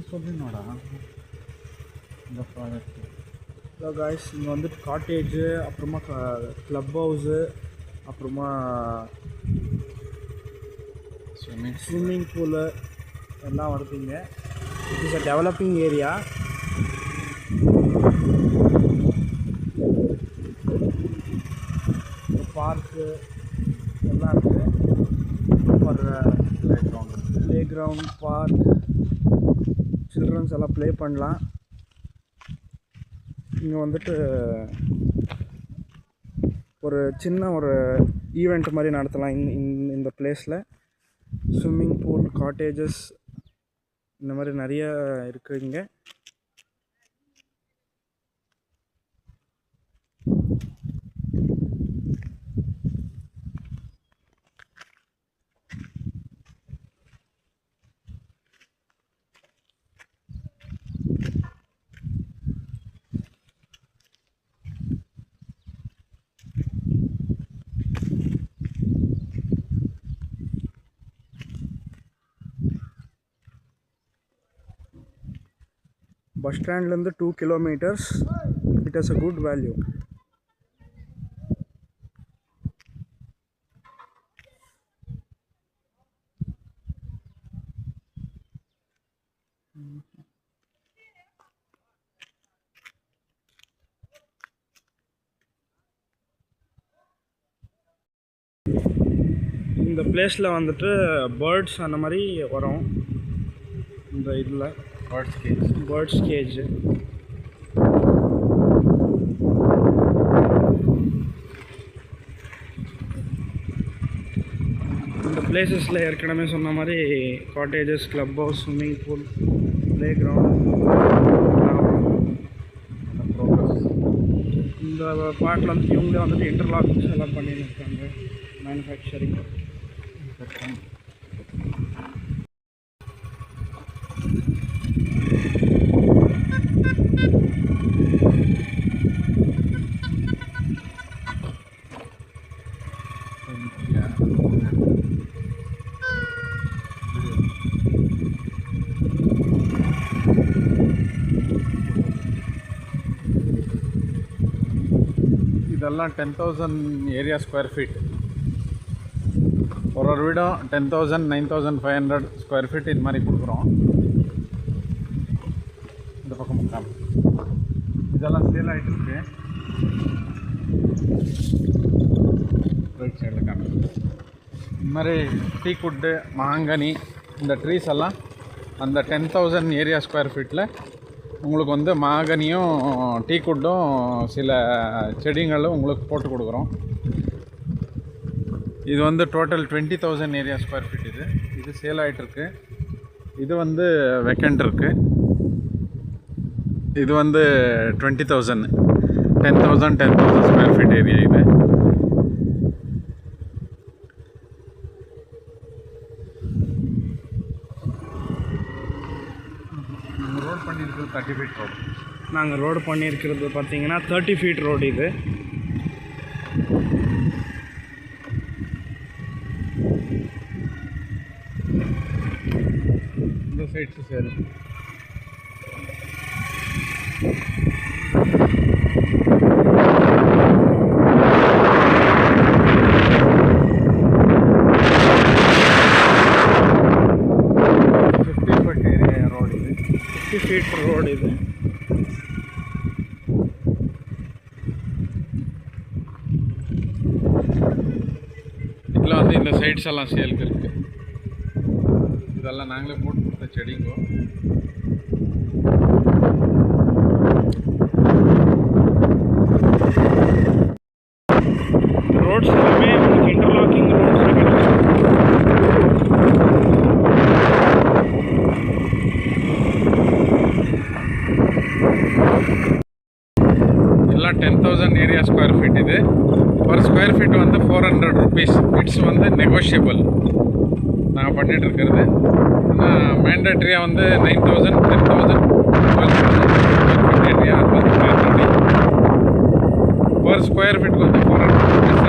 சொல்லினோடா இந்த product. Hello guys, இங்கே வந்துட்டு காட்டேஜு, அப்புறமா க்ளப் ஹவுஸு, அப்புறமா ஸ்விம்மிங் பூலு எல்லாம் வருதுங்க. It is a developing area. Park எல்லாம் இருக்குது. ப்ளே கிரவுண்ட், பார்க், சில்ட்ரன்ஸ் எல்லாம் ப்ளே பண்ணலாம். இங்கே வந்துட்டு ஒரு சின்ன ஒரு ஈவெண்ட் மாதிரி நடத்தலாம் இந்த பிளேஸில். ஸ்விம்மிங் பூல், காட்டேஜஸ் இந்த மாதிரி நிறைய இருக்குது இங்கே. பஸ் ஸ்டாண்ட்லேருந்து 2 kilometres. It has a good value. இந்த பிளேஸில் வந்துட்டு பேர்ட்ஸ் அந்த மாதிரி வரும். இந்த இதில் பேர்ட்ஸ் கேஜ். இந்த பிளேசஸில் ஏற்கனவே சொன்ன மாதிரி cottages, club house, swimming pool, play ground. இந்த பார்ட்டில் வந்து இவங்களே வந்துட்டு இன்டர்லாக்ஸ் எல்லாம் பண்ணின்னு இருக்காங்க. மேனுஃபேக்சரிங். இதெல்லாம் 10,000 ஏரியா ஸ்கொயர் ஃபீட். ஒரு வீடும் 10,000, 9,500 ஸ்கொயர் ஃபீட் இது மாதிரி கொடுக்குறோம். இந்த பக்கம் முக்காம் இதெல்லாம் சேல் ஆகிட்டு இருக்கு. ரைட் சைடில் காமி இந்த மாதிரி டீக்குட்டு, மகாங்கனி, இந்த ட்ரீஸ் எல்லாம் அந்த 10,000 ஏரியா ஸ்கொயர் ஃபீட்டில் உங்களுக்கு வந்து மகாகனியும் டீக்குட்டும் சில செடிங்களும் உங்களுக்கு போட்டு கொடுக்குறோம். இது வந்து டோட்டல் 20,000 ஏரியா ஸ்கொயர் ஃபீட். இது சேல் ஆகிட்டுருக்கு. இது வந்து வெக்கண்ட் இருக்குது. இது வந்து 20,000 10,000 ஸ்கொயர் ஃபீட் ஏரியா. இது ரோட் பண்ணியிருக்கிறது 30 ஃபீட் ரோடு. நாங்கள் ரோடு பண்ணியிருக்கிறது பார்த்தீங்கன்னா 30 ஃபீட் ரோடு. இது இந்த சைட்ஸு சேல். ஃபீட் ரோடு இது. இதில் வந்து இந்த சைட்ஸ் எல்லாம் சேலுக்கு இருக்குது. இதெல்லாம் நாங்களே போட்டு கொடுத்த செடிங்கோ. ரோட்ஸ் எல்லாமே உங்களுக்கு இன்டர்லாக்கிங் ரோட்ஸ். எல்லாம் 10,000 ஏரியா ஸ்கொயர் ஃபீட். இது ஒரு ஸ்கொயர் ஃபீட் வந்து 400 ருபீஸ். இட்ஸ் வந்து நெகோஷியபிள் நாங்கள் பண்ணிகிட்ருக்கிறது. ஆனால் மேண்டட்ரியாக வந்து 9,000, 10,000, 12,000 ஏரியா அது வந்து per square feet வந்து 400 rupees.